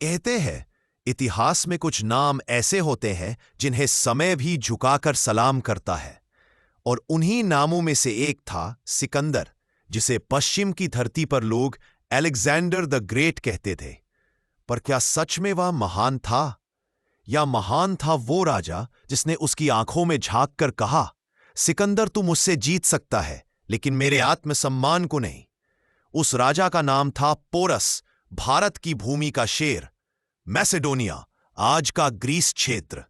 कहते हैं इतिहास में कुछ नाम ऐसे होते हैं जिन्हें समय भी झुकाकर सलाम करता है, और उन्हीं नामों में से एक था सिकंदर, जिसे पश्चिम की धरती पर लोग अलेक्जेंडर द ग्रेट कहते थे। पर क्या सच में वह महान था, या महान था वो राजा जिसने उसकी आंखों में झांक कर कहा, सिकंदर तू मुझसे जीत सकता है लेकिन मेरे आत्मसम्मान को नहीं। उस राजा का नाम था पोरस, भारत की भूमि का शेर, मैसेडोनिया, आज का ग्रीस क्षेत्र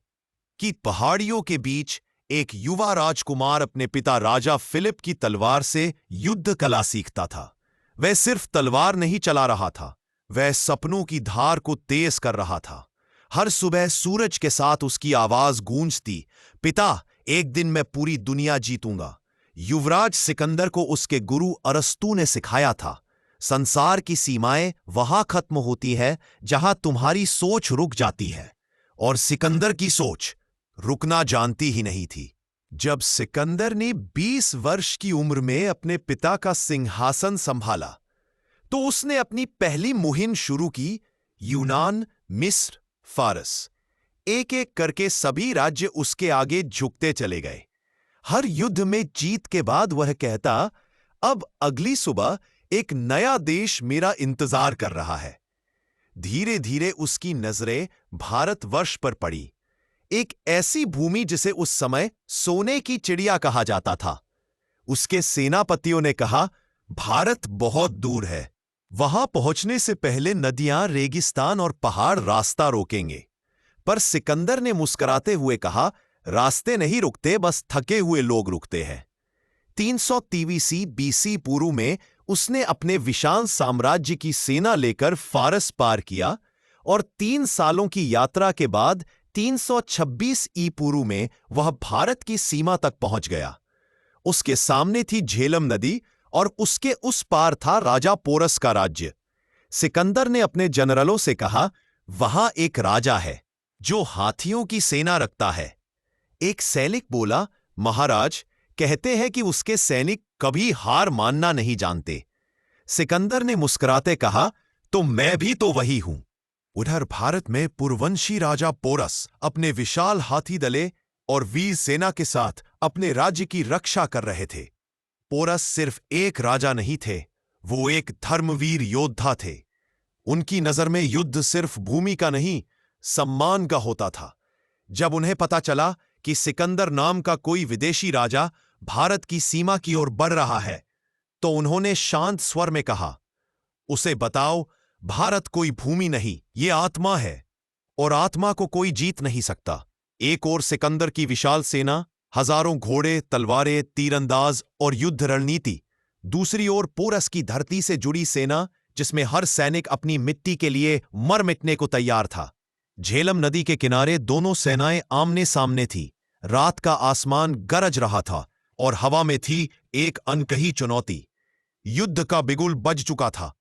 की पहाड़ियों के बीच एक युवा राजकुमार अपने पिता राजा फिलिप की तलवार से युद्ध कला सीखता था। वह सिर्फ तलवार नहीं चला रहा था, वह सपनों की धार को तेज कर रहा था। हर सुबह सूरज के साथ उसकी आवाज गूंजती, पिता, एक दिन मैं पूरी दुनिया जीतूंगा। युवराज सिकंदर को उसके गुरु अरस्तु ने सिखाया था, संसार की सीमाएं वहां खत्म होती है जहां तुम्हारी सोच रुक जाती है, और सिकंदर की सोच रुकना जानती ही नहीं थी। जब सिकंदर ने 20 वर्ष की उम्र में अपने पिता का सिंहासन संभाला, तो उसने अपनी पहली मुहिम शुरू की। यूनान, मिस्र, फारस, एक एक करके सभी राज्य उसके आगे झुकते चले गए। हर युद्ध में जीत के बाद वह कहता, अब अगली सुबह एक नया देश मेरा इंतजार कर रहा है। धीरे धीरे उसकी नजरें भारतवर्ष पर पड़ी, एक ऐसी भूमि जिसे उस समय सोने की चिड़िया कहा जाता था। उसके सेनापतियों ने कहा, भारत बहुत दूर है, वहां पहुंचने से पहले नदियां, रेगिस्तान और पहाड़ रास्ता रोकेंगे। पर सिकंदर ने मुस्कुराते हुए कहा, रास्ते नहीं रुकते, बस थके हुए लोग रुकते हैं। 330 बीसी पूर्व में उसने अपने विशाल साम्राज्य की सेना लेकर फारस पार किया, और 3 सालों की यात्रा के बाद 326 ई पूर्व में वह भारत की सीमा तक पहुंच गया। उसके सामने थी झेलम नदी, और उसके उस पार था राजा पोरस का राज्य। सिकंदर ने अपने जनरलों से कहा, वहां एक राजा है जो हाथियों की सेना रखता है। एक सैनिक बोला, महाराज, कहते हैं कि उसके सैनिक कभी हार मानना नहीं जानते। सिकंदर ने मुस्कुराते कहा, तो मैं भी तो वही हूं। उधर भारत में पुरवंशी राजा पोरस अपने विशाल हाथी दले और वीर सेना के साथ अपने राज्य की रक्षा कर रहे थे। पोरस सिर्फ एक राजा नहीं थे, वो एक धर्मवीर योद्धा थे। उनकी नजर में युद्ध सिर्फ भूमि का नहीं, सम्मान का होता था। जब उन्हें पता चला कि सिकंदर नाम का कोई विदेशी राजा भारत की सीमा की ओर बढ़ रहा है, तो उन्होंने शांत स्वर में कहा, उसे बताओ, भारत कोई भूमि नहीं, ये आत्मा है, और आत्मा को कोई जीत नहीं सकता। एक ओर सिकंदर की विशाल सेना, हजारों घोड़े, तलवारें, तीरंदाज और युद्ध रणनीति। दूसरी ओर पोरस की धरती से जुड़ी सेना, जिसमें हर सैनिक अपनी मिट्टी के लिए मर मिटने को तैयार था। झेलम नदी के किनारे दोनों सेनाएं आमने सामने थी। रात का आसमान गरज रहा था, और हवा में थी एक अनकही चुनौती। युद्ध का बिगुल बज चुका था,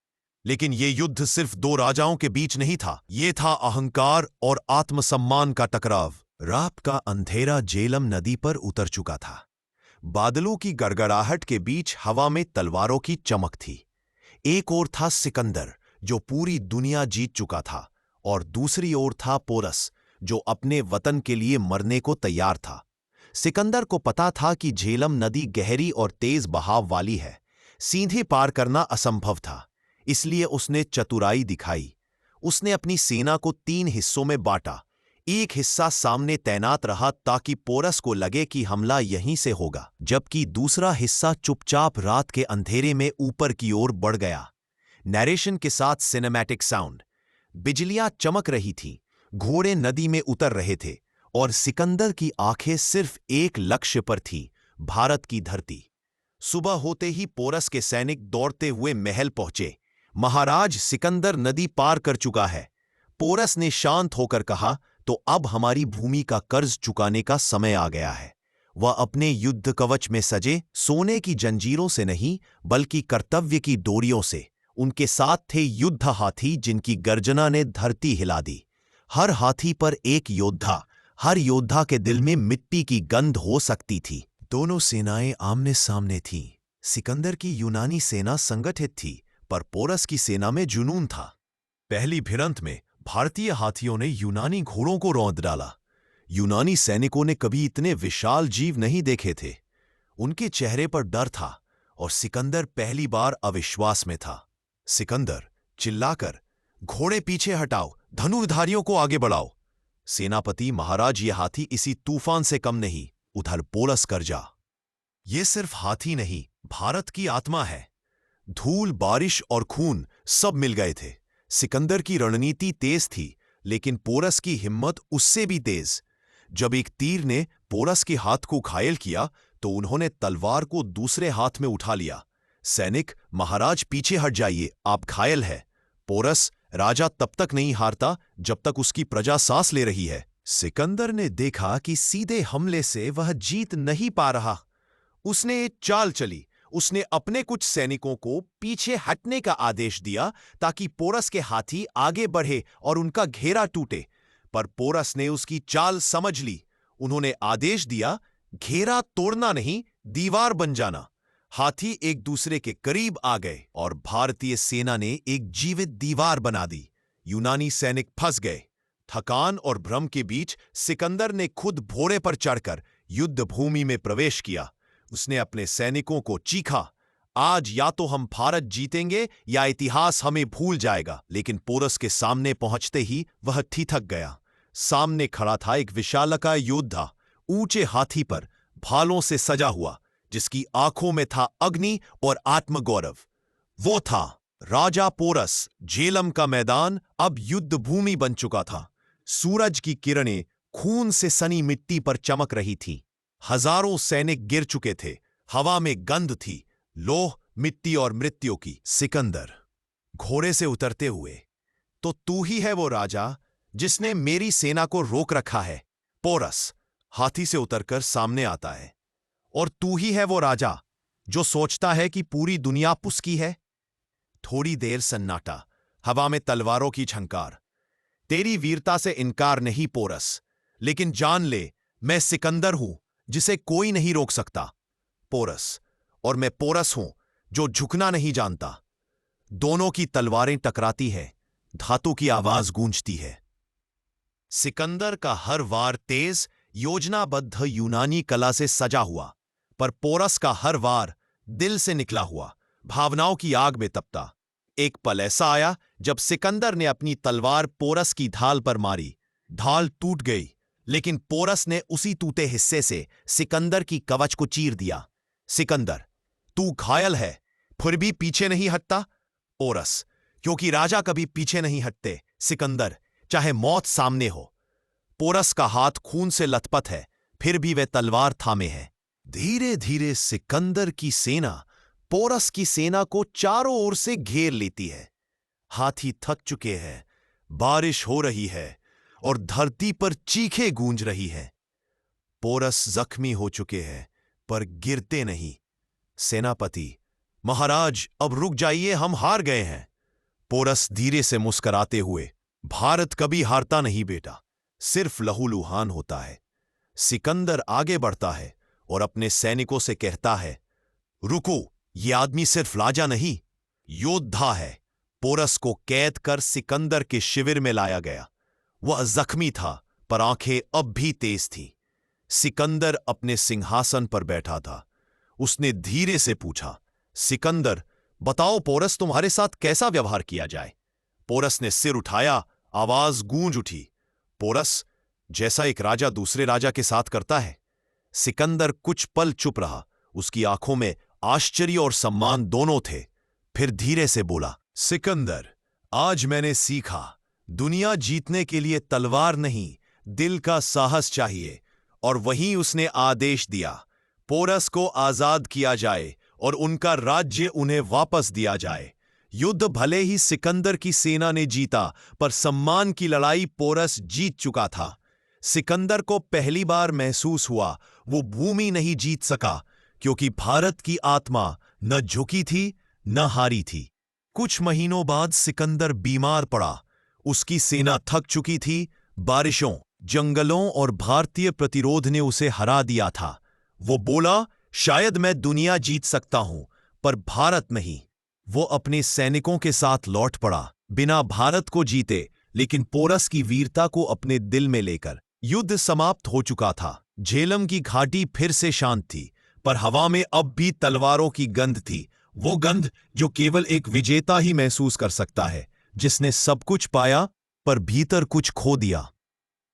लेकिन यह युद्ध सिर्फ 2 राजाओं के बीच नहीं था, यह था अहंकार और आत्मसम्मान का टकराव। रात का अंधेरा झेलम नदी पर उतर चुका था। बादलों की गड़गड़ाहट के बीच हवा में तलवारों की चमक थी। एक ओर था सिकंदर, जो पूरी दुनिया जीत चुका था, और दूसरी ओर था पोरस, जो अपने वतन के लिए मरने को तैयार था। सिकंदर को पता था कि झेलम नदी गहरी और तेज बहाव वाली है, सीधे पार करना असंभव था। इसलिए उसने चतुराई दिखाई। उसने अपनी सेना को 3 हिस्सों में बांटा। एक हिस्सा सामने तैनात रहा ताकि पोरस को लगे कि हमला यहीं से होगा, जबकि दूसरा हिस्सा चुपचाप रात के अंधेरे में ऊपर की ओर बढ़ गया। नरेशन के साथ सिनेमैटिक साउंड। बिजलियां चमक रही थीं, घोड़े नदी में उतर रहे थे, और सिकंदर की आंखें सिर्फ एक लक्ष्य पर थी, भारत की धरती। सुबह होते ही पोरस के सैनिक दौड़ते हुए महल पहुंचे। महाराज, सिकंदर नदी पार कर चुका है। पोरस ने शांत होकर कहा, तो अब हमारी भूमि का कर्ज चुकाने का समय आ गया है। वह अपने युद्ध कवच में सजे सोने की जंजीरों से नहीं, बल्कि कर्तव्य की डोरियों से। उनके साथ थे युद्ध हाथी, जिनकी गर्जना ने धरती हिला दी। हर हाथी पर एक योद्धा, हर योद्धा के दिल में मिट्टी की गंध हो सकती थी। दोनों सेनाएं आमने सामने थीं। सिकंदर की यूनानी सेना संगठित थी, पर पोरस की सेना में जुनून था। पहली भिड़ंत में भारतीय हाथियों ने यूनानी घोड़ों को रौंद डाला। यूनानी सैनिकों ने कभी इतने विशाल जीव नहीं देखे थे। उनके चेहरे पर डर था और सिकंदर पहली बार अविश्वास में था। सिकंदर चिल्लाकर, घोड़े पीछे हटाओ, धनुर्धारियों को आगे बढ़ाओ। सेनापति महाराज, ये हाथी इसी तूफान से कम नहीं। उधर पोरस गरजा, ये सिर्फ हाथी नहीं, भारत की आत्मा है। धूल, बारिश और खून सब मिल गए थे। सिकंदर की रणनीति तेज थी, लेकिन पोरस की हिम्मत उससे भी तेज। जब एक तीर ने पोरस के हाथ को घायल किया तो उन्होंने तलवार को दूसरे हाथ में उठा लिया। सैनिक, महाराज पीछे हट जाइए, आप घायल है। पोरस, राजा तब तक नहीं हारता जब तक उसकी प्रजा सांस ले रही है। सिकंदर ने देखा कि सीधे हमले से वह जीत नहीं पा रहा। उसने एक चाल चली। उसने अपने कुछ सैनिकों को पीछे हटने का आदेश दिया ताकि पोरस के हाथी आगे बढ़े और उनका घेरा टूटे। पर पोरस ने उसकी चाल समझ ली। उन्होंने आदेश दिया, घेरा तोड़ना नहीं, दीवार बन जाना। हाथी एक दूसरे के करीब आ गए और भारतीय सेना ने एक जीवित दीवार बना दी। यूनानी सैनिक फंस गए। थकान और भ्रम के बीच सिकंदर ने खुद घोड़े पर चढ़कर युद्ध भूमि में प्रवेश किया। उसने अपने सैनिकों को चीखा, आज या तो हम भारत जीतेंगे या इतिहास हमें भूल जाएगा। लेकिन पोरस के सामने पहुंचते ही वह ठिठक गया। सामने खड़ा था एक विशालकाय योद्धा, ऊंचे हाथी पर, भालों से सजा हुआ, जिसकी आंखों में था अग्नि और आत्मगौरव। वो था राजा पोरस। झेलम का मैदान अब युद्ध भूमि बन चुका था। सूरज की किरणें खून से सनी मिट्टी पर चमक रही थीं। हजारों सैनिक गिर चुके थे। हवा में गंध थी, लोह, मिट्टी और मृत्यु की। सिकंदर घोड़े से उतरते हुए, तो तू ही है वो राजा जिसने मेरी सेना को रोक रखा है। पोरस हाथी से उतरकर सामने आता है, और तू ही है वो राजा जो सोचता है कि पूरी दुनिया पुसकी है। थोड़ी देर सन्नाटा, हवा में तलवारों की झंकार। तेरी वीरता से इनकार नहीं पोरस, लेकिन जान ले, मैं सिकंदर हूं जिसे कोई नहीं रोक सकता। पोरस, और मैं पोरस हूं जो झुकना नहीं जानता। दोनों की तलवारें टकराती है, धातु की आवाज गूंजती है। सिकंदर का हर वार तेज, योजनाबद्ध यूनानी कला से सजा हुआ, पर पोरस का हर वार दिल से निकला हुआ, भावनाओं की आग में तपता। एक पल ऐसा आया जब सिकंदर ने अपनी तलवार पोरस की ढाल पर मारी। ढाल टूट गई, लेकिन पोरस ने उसी टूटे हिस्से से सिकंदर की कवच को चीर दिया। सिकंदर, तू घायल है, फिर भी पीछे नहीं हटता। पोरस, क्योंकि राजा कभी पीछे नहीं हटते सिकंदर, चाहे मौत सामने हो। पोरस का हाथ खून से लथपथ है, फिर भी वह तलवार थामे है। धीरे धीरे सिकंदर की सेना पोरस की सेना को चारों ओर से घेर लेती है। हाथी थक चुके हैं, बारिश हो रही है और धरती पर चीखें गूंज रही हैं। पोरस जख्मी हो चुके हैं, पर गिरते नहीं। सेनापति, महाराज अब रुक जाइए, हम हार गए हैं। पोरस धीरे से मुस्कुराते हुए, भारत कभी हारता नहीं बेटा, सिर्फ लहूलुहान होता है। सिकंदर आगे बढ़ता है और अपने सैनिकों से कहता है, रुको, ये आदमी सिर्फ राजा नहीं, योद्धा है। पोरस को कैद कर सिकंदर के शिविर में लाया गया। वह जख्मी था, पर आंखें अब भी तेज थीं। सिकंदर अपने सिंहासन पर बैठा था। उसने धीरे से पूछा, सिकंदर, बताओ पोरस, तुम्हारे साथ कैसा व्यवहार किया जाए? पोरस ने सिर उठाया, आवाज गूंज उठी, पोरस, जैसा एक राजा दूसरे राजा के साथ करता है। सिकंदर कुछ पल चुप रहा। उसकी आंखों में आश्चर्य और सम्मान दोनों थे। फिर धीरे से बोला, सिकंदर, आज मैंने सीखा, दुनिया जीतने के लिए तलवार नहीं, दिल का साहस चाहिए। और वहीं उसने आदेश दिया, पोरस को आजाद किया जाए और उनका राज्य उन्हें वापस दिया जाए। युद्ध भले ही सिकंदर की सेना ने जीता, पर सम्मान की लड़ाई पोरस जीत चुका था। सिकंदर को पहली बार महसूस हुआ वो भूमि नहीं जीत सका, क्योंकि भारत की आत्मा न झुकी थी न हारी थी। कुछ महीनों बाद सिकंदर बीमार पड़ा। उसकी सेना थक चुकी थी। बारिशों, जंगलों और भारतीय प्रतिरोध ने उसे हरा दिया था। वो बोला, शायद मैं दुनिया जीत सकता हूं, पर भारत नहीं। वो अपने सैनिकों के साथ लौट पड़ा। बिना भारत को जीते लेकिन पोरस की वीरता को अपने दिल में लेकर युद्ध समाप्त हो चुका था। झेलम की घाटी फिर से शांत थी, पर हवा में अब भी तलवारों की गंध थी, वो गंध जो केवल एक विजेता ही महसूस कर सकता है, जिसने सब कुछ पाया पर भीतर कुछ खो दिया।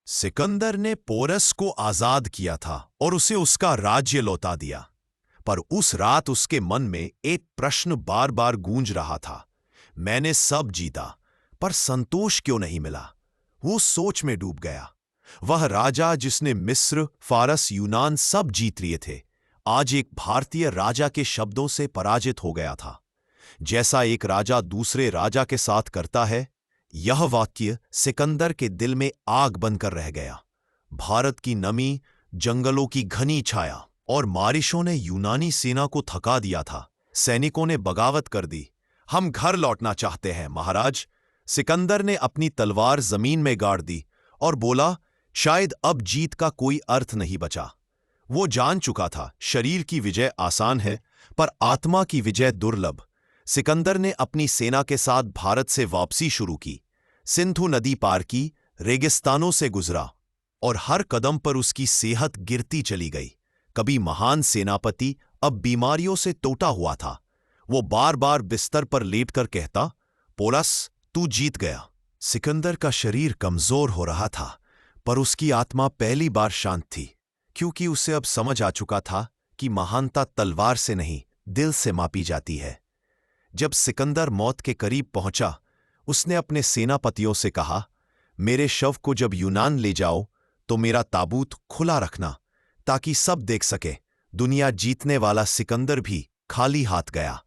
सिकंदर ने पोरस को आजाद किया था और उसे उसका राज्य लौटा दिया, पर उस रात उसके मन में एक प्रश्न बार बार गूंज रहा था। मैंने सब जीता, पर संतोष क्यों नहीं मिला? वो सोच में डूब गया। वह राजा जिसने मिस्र, फारस, यूनान सब जीत लिए थे, आज एक भारतीय राजा के शब्दों से पराजित हो गया था। जैसा एक राजा दूसरे राजा के साथ करता है, यह वाक्य सिकंदर के दिल में आग बनकर रह गया। भारत की नमी, जंगलों की घनी छाया और बारिशों ने यूनानी सेना को थका दिया था। सैनिकों ने बगावत कर दी। हम घर लौटना चाहते हैं महाराज। सिकंदर ने अपनी तलवार जमीन में गाड़ दी और बोला, शायद अब जीत का कोई अर्थ नहीं बचा। वो जान चुका था शरीर की विजय आसान है, पर आत्मा की विजय दुर्लभ। सिकंदर ने अपनी सेना के साथ भारत से वापसी शुरू की, सिंधु नदी पार की, रेगिस्तानों से गुजरा और हर कदम पर उसकी सेहत गिरती चली गई। कभी महान सेनापति अब बीमारियों से टूटा हुआ था। वो बार बार बिस्तर पर लेटकर कहता, पोरस, तू जीत गया। सिकंदर का शरीर कमजोर हो रहा था, पर उसकी आत्मा पहली बार शांत थी, क्योंकि उसे अब समझ आ चुका था कि महानता तलवार से नहीं, दिल से मापी जाती है। जब सिकंदर मौत के करीब पहुंचा, उसने अपने सेनापतियों से कहा, मेरे शव को जब यूनान ले जाओ तो मेरा ताबूत खुला रखना, ताकि सब देख सके दुनिया जीतने वाला सिकंदर भी खाली हाथ गया।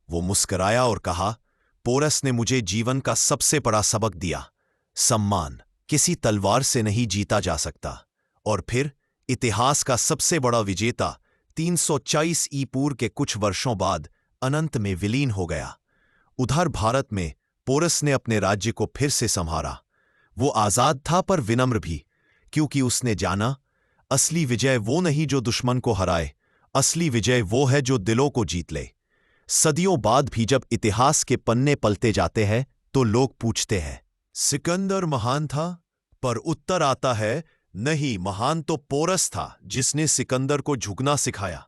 वो मुस्कुराया और कहा, पोरस ने मुझे जीवन का सबसे बड़ा सबक दिया। सम्मान किसी तलवार से नहीं जीता जा सकता। और फिर इतिहास का सबसे बड़ा विजेता 340 ई पूर्व के कुछ वर्षों बाद अनंत में विलीन हो गया। उधर भारत में पोरस ने अपने राज्य को फिर से संभाला। वो आजाद था पर विनम्र भी, क्योंकि उसने जाना, असली विजय वो नहीं जो दुश्मन को हराए, असली विजय वो है जो दिलों को जीत ले। सदियों बाद भी जब इतिहास के पन्ने पलटे जाते हैं तो लोग पूछते हैं, सिकंदर महान था? पर उत्तर आता है, नहीं, महान तो पोरस था जिसने सिकंदर को झुकना सिखाया।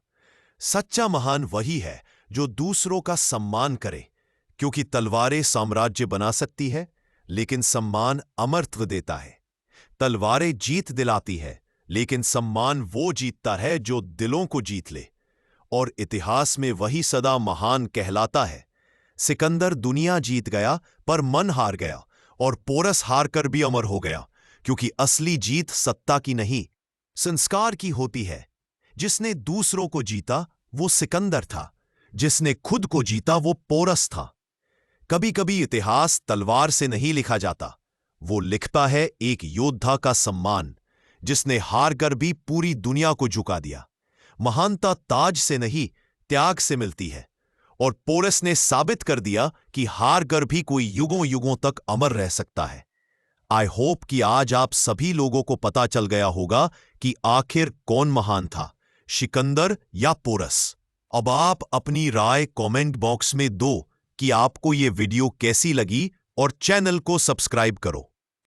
सच्चा महान वही है जो दूसरों का सम्मान करे, क्योंकि तलवारें साम्राज्य बना सकती है, लेकिन सम्मान अमरत्व देता है। तलवारें जीत दिलाती है, लेकिन सम्मान वो जीतता है जो दिलों को जीत ले। और इतिहास में वही सदा महान कहलाता है। सिकंदर दुनिया जीत गया पर मन हार गया, और पोरस हार कर भी अमर हो गया, क्योंकि असली जीत सत्ता की नहीं, संस्कार की होती है। जिसने दूसरों को जीता वो सिकंदर था, जिसने खुद को जीता वो पोरस था। कभी कभी इतिहास तलवार से नहीं लिखा जाता, वो लिखता है एक योद्धा का सम्मान, जिसने हार कर भी पूरी दुनिया को झुका दिया। महानता ताज से नहीं, त्याग से मिलती है, और पोरस ने साबित कर दिया कि हार कर भी कोई युगों युगों तक अमर रह सकता है। आई होप कि आज आप सभी लोगों को पता चल गया होगा कि आखिर कौन महान था, सिकंदर या पोरस। अब आप अपनी राय कमेंट बॉक्स में दो कि आपको ये वीडियो कैसी लगी, और चैनल को सब्सक्राइब करो।